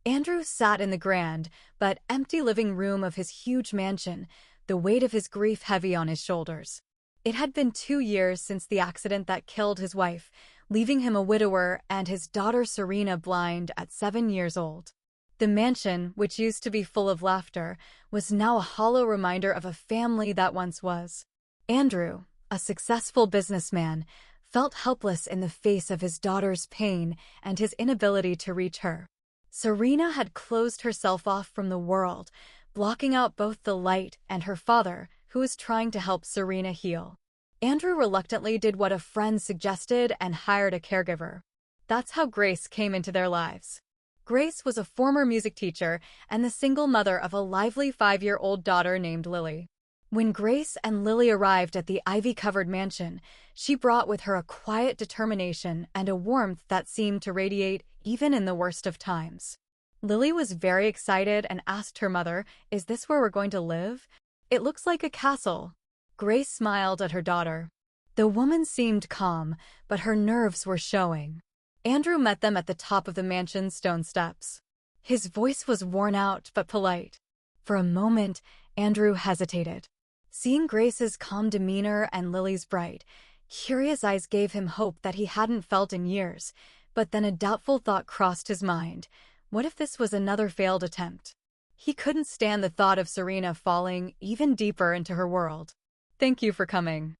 Andrew sat in the grand, but empty living room of his huge mansion, the weight of his grief heavy on his shoulders. It had been 2 years since the accident that killed his wife, leaving him a widower and his daughter Serena blind at 7 years old. The mansion, which used to be full of laughter, was now a hollow reminder of a family that once was. Andrew, a successful businessman, felt helpless in the face of his daughter's pain and his inability to reach her. Serena had closed herself off from the world, blocking out both the light and her father, who was trying to help Serena heal. Andrew reluctantly did what a friend suggested and hired a caregiver. That's how Grace came into their lives. Grace was a former music teacher and the single mother of a lively 5-year-old daughter named Lily. When Grace and Lily arrived at the ivy-covered mansion, she brought with her a quiet determination and a warmth that seemed to radiate even in the worst of times. Lily was very excited and asked her mother, "Is this where we're going to live? It looks like a castle." Grace smiled at her daughter. The woman seemed calm, but her nerves were showing. Andrew met them at the top of the mansion's stone steps. His voice was worn out but polite. For a moment, Andrew hesitated. Seeing Grace's calm demeanor and Lily's bright, curious eyes gave him hope that he hadn't felt in years, but then a doubtful thought crossed his mind. What if this was another failed attempt? He couldn't stand the thought of Serena falling even deeper into her world. "Thank you for coming.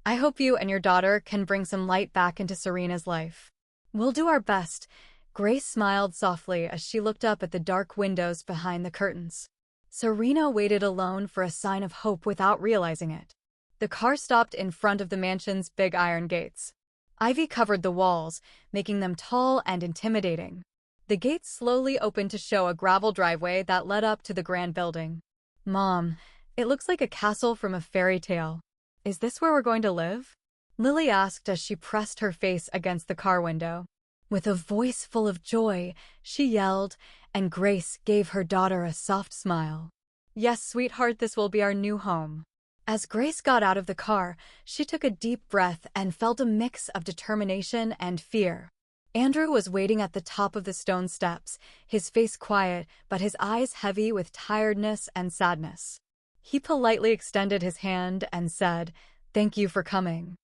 I hope you and your daughter can bring some light back into Serena's life." "We'll do our best." Grace smiled softly as she looked up at the dark windows behind the curtains. Serena waited alone for a sign of hope without realizing it. The car stopped in front of the mansion's big iron gates. Ivy covered the walls, making them tall and intimidating. The gates slowly opened to show a gravel driveway that led up to the grand building. "Mom, it looks like a castle from a fairy tale. Is this where we're going to live?" Lily asked as she pressed her face against the car window. With a voice full of joy, she yelled, and Grace gave her daughter a soft smile. "Yes, sweetheart, this will be our new home." As Grace got out of the car, she took a deep breath and felt a mix of determination and fear. Andrew was waiting at the top of the stone steps, his face quiet but his eyes heavy with tiredness and sadness. He politely extended his hand and said, "Thank you for coming.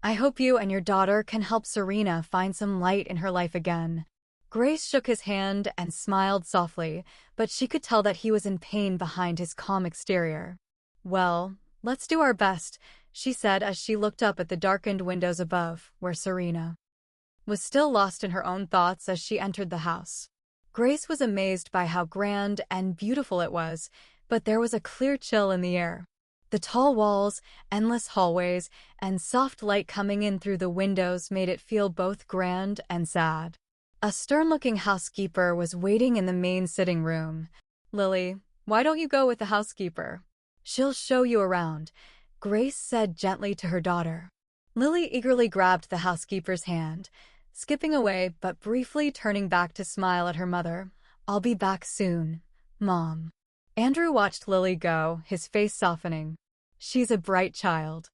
I hope you and your daughter can help Serena find some light in her life again." Grace shook his hand and smiled softly, but she could tell that he was in pain behind his calm exterior. "Well, let's do our best," she said as she looked up at the darkened windows above, where Serena was still lost in her own thoughts as she entered the house. Grace was amazed by how grand and beautiful it was, but there was a clear chill in the air. The tall walls, endless hallways, and soft light coming in through the windows made it feel both grand and sad. A stern-looking housekeeper was waiting in the main sitting room. "Lily, why don't you go with the housekeeper? She'll show you around," Grace said gently to her daughter. Lily eagerly grabbed the housekeeper's hand, skipping away but briefly turning back to smile at her mother. "I'll be back soon, Mom." Andrew watched Lily go, his face softening. "She's a bright child.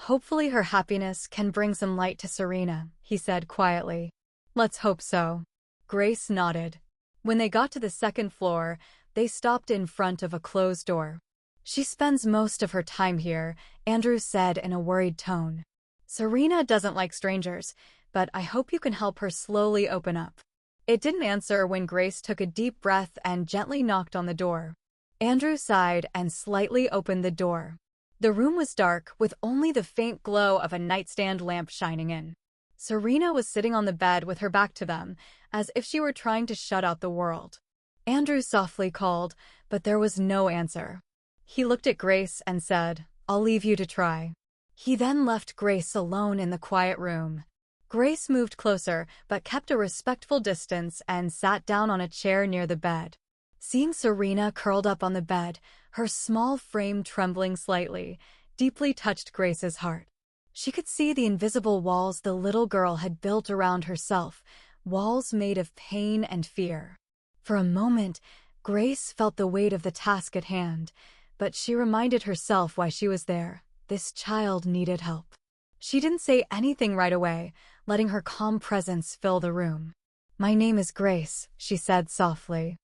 Hopefully her happiness can bring some light to Serena," he said quietly. "Let's hope so." Grace nodded. When they got to the second floor, they stopped in front of a closed door. "She spends most of her time here," Andrew said in a worried tone. "Serena doesn't like strangers, but I hope you can help her slowly open up." It didn't answer when Grace took a deep breath and gently knocked on the door. Andrew sighed and slightly opened the door. The room was dark, with only the faint glow of a nightstand lamp shining in. Serena was sitting on the bed with her back to them, as if she were trying to shut out the world. Andrew softly called, but there was no answer. He looked at Grace and said, "I'll leave you to try." He then left Grace alone in the quiet room. Grace moved closer, but kept a respectful distance and sat down on a chair near the bed. Seeing Serena curled up on the bed, her small frame trembling slightly, deeply touched Grace's heart. She could see the invisible walls the little girl had built around herself, walls made of pain and fear. For a moment, Grace felt the weight of the task at hand, but she reminded herself why she was there. This child needed help. She didn't say anything right away, letting her calm presence fill the room. My name is Grace, she said softly.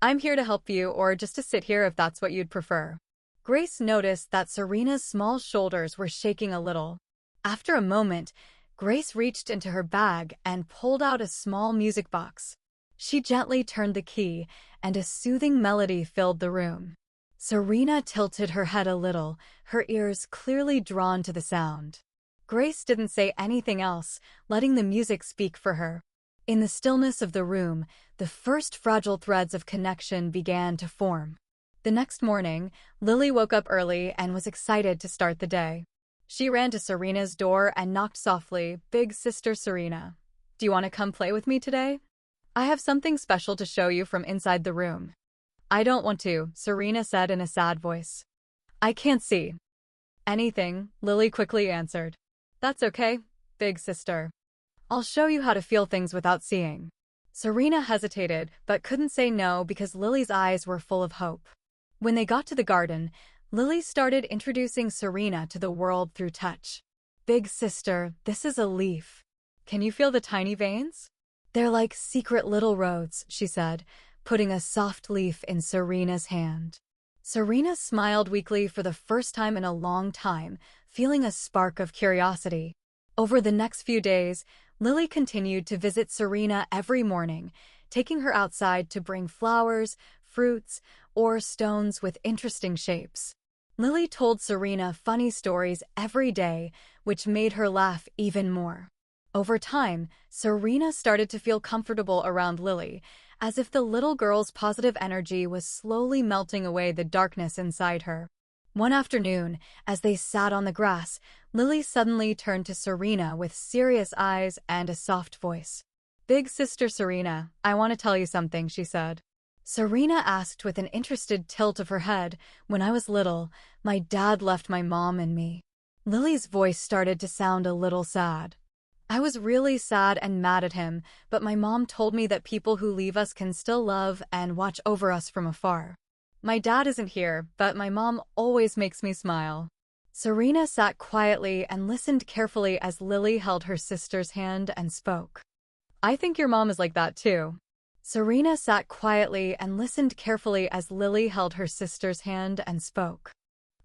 I'm here to help you or just to sit here if that's what you'd prefer. Grace noticed that Serena's small shoulders were shaking a little. After a moment, Grace reached into her bag and pulled out a small music box. She gently turned the key, and a soothing melody filled the room. Serena tilted her head a little, her ears clearly drawn to the sound. Grace didn't say anything else, letting the music speak for her. In the stillness of the room, the first fragile threads of connection began to form. The next morning, Lily woke up early and was excited to start the day. She ran to Serena's door and knocked softly, "Big sister Serena, do you want to come play with me today? I have something special to show you from inside the room." "I don't want to," Serena said in a sad voice. "I can't see anything," Lily quickly answered. "That's okay, big sister. I'll show you how to feel things without seeing." Serena hesitated, but couldn't say no because Lily's eyes were full of hope. When they got to the garden, Lily started introducing Serena to the world through touch. "Big sister, this is a leaf. Can you feel the tiny veins? They're like secret little roads," she said, putting a soft leaf in Serena's hand. Serena smiled weakly for the first time in a long time, feeling a spark of curiosity. Over the next few days, Lily continued to visit Serena every morning, taking her outside to bring flowers, fruits, or stones with interesting shapes. Lily told Serena funny stories every day, which made her laugh even more. Over time, Serena started to feel comfortable around Lily, as if the little girl's positive energy was slowly melting away the darkness inside her. One afternoon, as they sat on the grass, Lily suddenly turned to Serena with serious eyes and a soft voice. "Big sister Serena, I want to tell you something," she said. Serena asked with an interested tilt of her head, "When I was little, my dad left my mom and me." Lily's voice started to sound a little sad. "I was really sad and mad at him, but my mom told me that people who leave us can still love and watch over us from afar. My dad isn't here, but my mom always makes me smile." Serena sat quietly and listened carefully as Lily held her sister's hand and spoke. "I think your mom is like that too." Serena sat quietly and listened carefully as Lily held her sister's hand and spoke.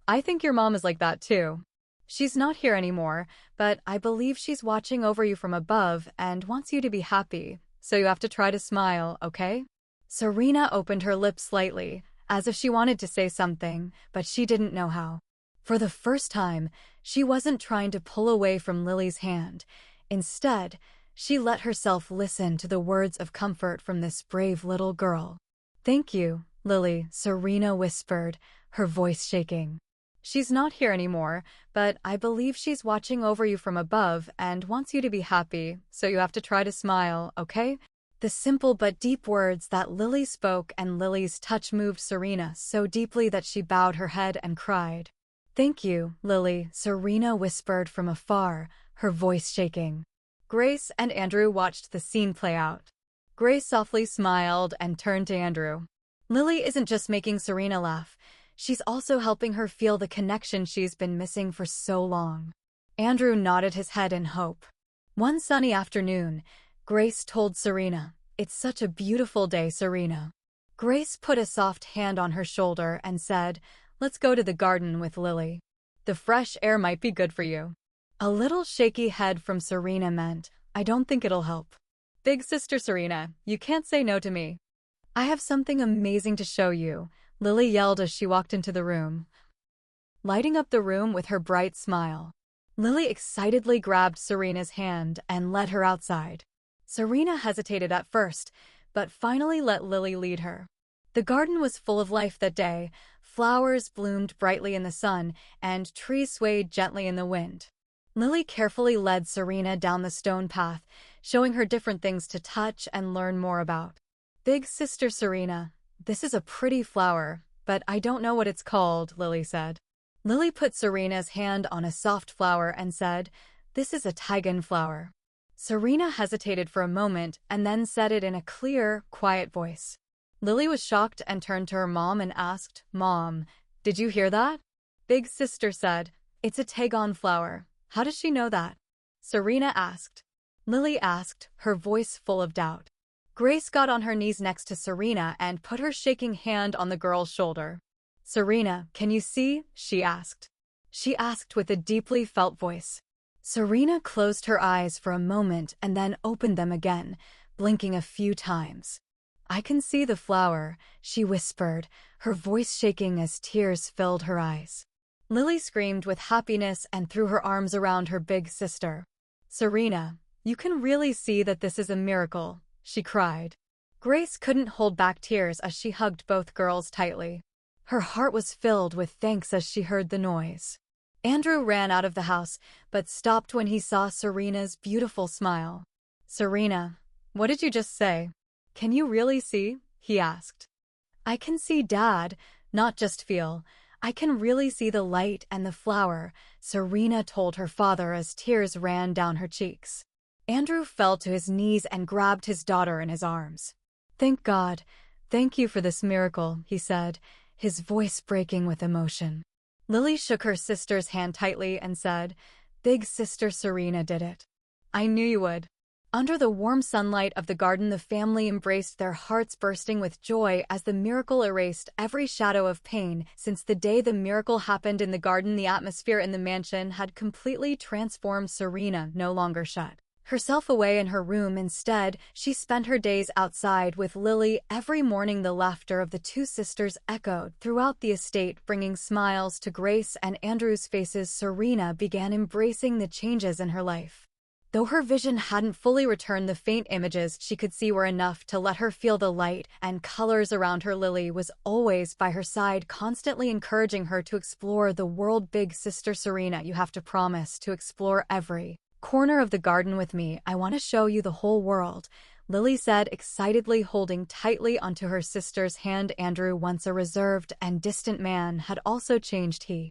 "I think your mom is like that too. She's not here anymore, but I believe she's watching over you from above and wants you to be happy, so you have to try to smile, okay?" Serena opened her lips slightly, as if she wanted to say something, but she didn't know how. For the first time, she wasn't trying to pull away from Lily's hand. Instead, she let herself listen to the words of comfort from this brave little girl. "Thank you, Lily," Serena whispered, her voice shaking. "She's not here anymore, but I believe she's watching over you from above and wants you to be happy, so you have to try to smile, okay?" The simple but deep words that Lily spoke and Lily's touch moved Serena so deeply that she bowed her head and cried. "Thank you, Lily," Serena whispered from afar, her voice shaking. Grace and Andrew watched the scene play out. Grace softly smiled and turned to Andrew. "Lily isn't just making Serena laugh. She's also helping her feel the connection she's been missing for so long." Andrew nodded his head in hope. One sunny afternoon, Grace told Serena, "It's such a beautiful day, Serena." Grace put a soft hand on her shoulder and said, "Let's go to the garden with Lily. The fresh air might be good for you." A little shaky head from Serena meant, "I don't think it'll help." "Big sister Serena, you can't say no to me. I have something amazing to show you," Lily yelled as she walked into the room, lighting up the room with her bright smile. Lily excitedly grabbed Serena's hand and led her outside. Serena hesitated at first, but finally let Lily lead her. The garden was full of life that day. Flowers bloomed brightly in the sun, and trees swayed gently in the wind. Lily carefully led Serena down the stone path, showing her different things to touch and learn more about. "Big sister Serena, this is a pretty flower, but I don't know what it's called," Lily said. Lily put Serena's hand on a soft flower and said, "This is a tigon flower." Serena hesitated for a moment and then said it in a clear, quiet voice. Lily was shocked and turned to her mom and asked, "Mom, did you hear that?" Big sister said, "It's a tigon flower. How does she know that?" Serena asked. Lily asked, her voice full of doubt. Grace got on her knees next to Serena and put her shaking hand on the girl's shoulder. "Serena, can you see?" she asked. She asked with a deeply felt voice. Serena closed her eyes for a moment and then opened them again, blinking a few times. "I can see the flower," she whispered, her voice shaking as tears filled her eyes. Lily screamed with happiness and threw her arms around her big sister. "Serena, you can really see that this is a miracle," she cried. Grace couldn't hold back tears as she hugged both girls tightly. Her heart was filled with thanks as she heard the noise. Andrew ran out of the house, but stopped when he saw Serena's beautiful smile. "Serena, what did you just say? Can you really see?" he asked. "I can see, Dad, not just feel. I can really see the light and the flower," Serena told her father as tears ran down her cheeks. Andrew fell to his knees and grabbed his daughter in his arms. "Thank God. Thank you for this miracle," he said, his voice breaking with emotion. Lily shook her sister's hand tightly and said, "Big sister Serena did it. I knew you would." Under the warm sunlight of the garden, the family embraced, their hearts bursting with joy as the miracle erased every shadow of pain. Since the day the miracle happened in the garden, the atmosphere in the mansion had completely transformed. Serena no longer shut herself away in her room. Instead, she spent her days outside with Lily. Every morning, the laughter of the two sisters echoed throughout the estate, bringing smiles to Grace and Andrew's faces. Serena began embracing the changes in her life. Though her vision hadn't fully returned, the faint images she could see were enough to let her feel the light and colors around her. Lily was always by her side, constantly encouraging her to explore the world. "Big sister Serena, you have to promise to explore every corner of the garden with me. I want to show you the whole world," Lily said, excitedly holding tightly onto her sister's hand. Andrew, once a reserved and distant man, had also changed. He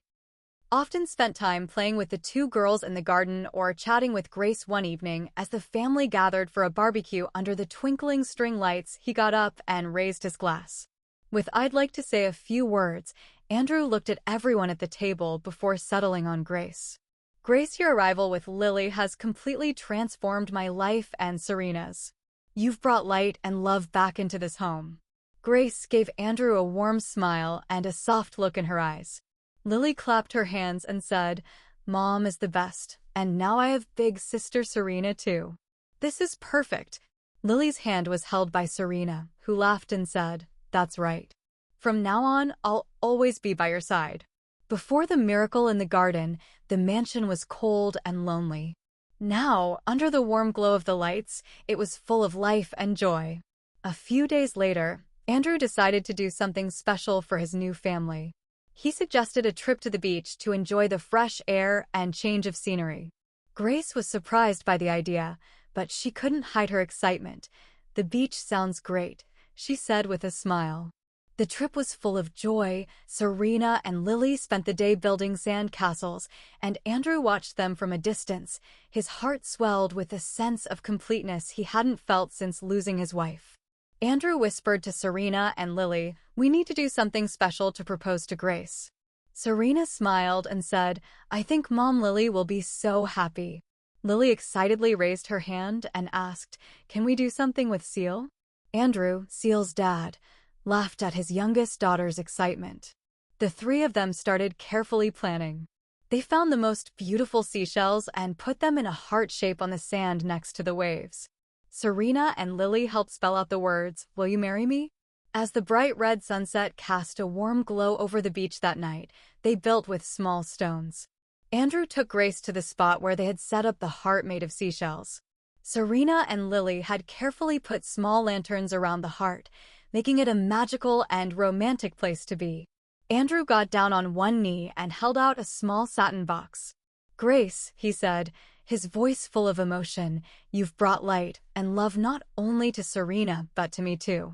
often spent time playing with the two girls in the garden or chatting with Grace. One evening, as the family gathered for a barbecue under the twinkling string lights, he got up and raised his glass. With "I'd like to say a few words," Andrew looked at everyone at the table before settling on Grace. "Grace, your arrival with Lily has completely transformed my life and Serena's. You've brought light and love back into this home." Grace gave Andrew a warm smile and a soft look in her eyes. Lily clapped her hands and said, "Mom is the best, and now I have big sister Serena too. This is perfect." Lily's hand was held by Serena, who laughed and said, "That's right. From now on, I'll always be by your side." Before the miracle in the garden, the mansion was cold and lonely. Now, under the warm glow of the lights, it was full of life and joy. A few days later, Andrew decided to do something special for his new family. He suggested a trip to the beach to enjoy the fresh air and change of scenery. Grace was surprised by the idea, but she couldn't hide her excitement. "The beach sounds great," she said with a smile. The trip was full of joy. Serena and Lily spent the day building sand castles, and Andrew watched them from a distance. His heart swelled with a sense of completeness he hadn't felt since losing his wife. Andrew whispered to Serena and Lily, "We need to do something special to propose to Grace." Serena smiled and said, "I think Mom Lily will be so happy." Lily excitedly raised her hand and asked, "Can we do something with Seal?" Andrew, Seal's dad, laughed at his youngest daughter's excitement. The three of them started carefully planning. They found the most beautiful seashells and put them in a heart shape on the sand next to the waves. Serena and Lily helped spell out the words, "Will you marry me?" As the bright red sunset cast a warm glow over the beach that night, they built with small stones. Andrew took Grace to the spot where they had set up the heart made of seashells. Serena and Lily had carefully put small lanterns around the heart, making it a magical and romantic place to be. Andrew got down on one knee and held out a small satin box. "Grace," he said, his voice full of emotion, "you've brought light and love not only to Serena but to me too.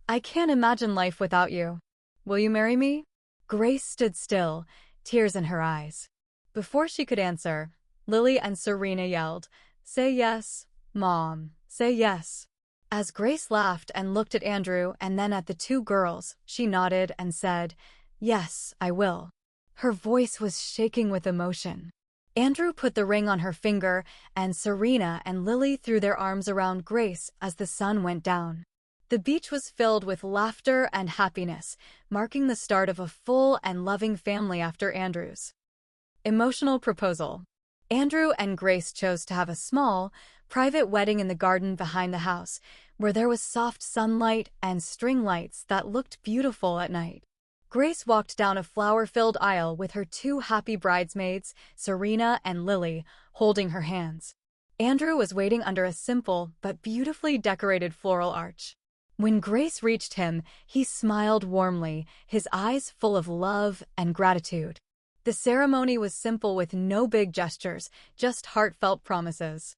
I can't imagine life without you. Will you marry me?" Grace stood still, tears in her eyes. Before she could answer, Lily and Serena yelled, "Say yes, Mom, say yes." As Grace laughed and looked at Andrew and then at the two girls, she nodded and said, "Yes, I will." Her voice was shaking with emotion. Andrew put the ring on her finger, and Serena and Lily threw their arms around Grace as the sun went down. The beach was filled with laughter and happiness, marking the start of a full and loving family after Andrew's emotional proposal. Andrew and Grace chose to have a small, private wedding in the garden behind the house, where there was soft sunlight and string lights that looked beautiful at night. Grace walked down a flower-filled aisle with her two happy bridesmaids, Serena and Lily, holding her hands. Andrew was waiting under a simple but beautifully decorated floral arch. When Grace reached him, he smiled warmly, his eyes full of love and gratitude. The ceremony was simple with no big gestures, just heartfelt promises.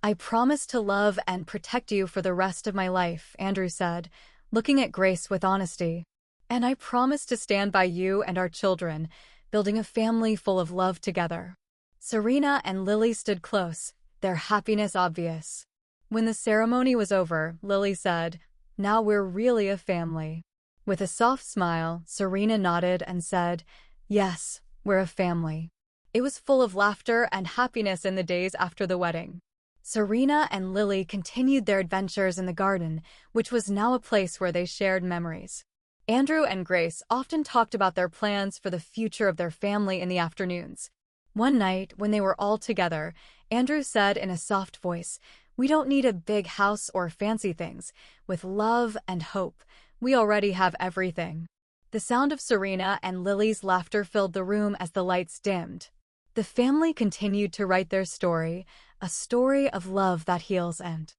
"I promise to love and protect you for the rest of my life," Andrew said, looking at Grace with honesty. "And I promise to stand by you and our children, building a family full of love together." Serena and Lily stood close, their happiness obvious. When the ceremony was over, Lily said, "Now we're really a family." With a soft smile, Serena nodded and said, "Yes, we're a family." It was full of laughter and happiness in the days after the wedding. Serena and Lily continued their adventures in the garden, which was now a place where they shared memories. Andrew and Grace often talked about their plans for the future of their family in the afternoons. One night, when they were all together, Andrew said in a soft voice, "We don't need a big house or fancy things. With love and hope, we already have everything." The sound of Serena and Lily's laughter filled the room as the lights dimmed. The family continued to write their story, a story of love that heals and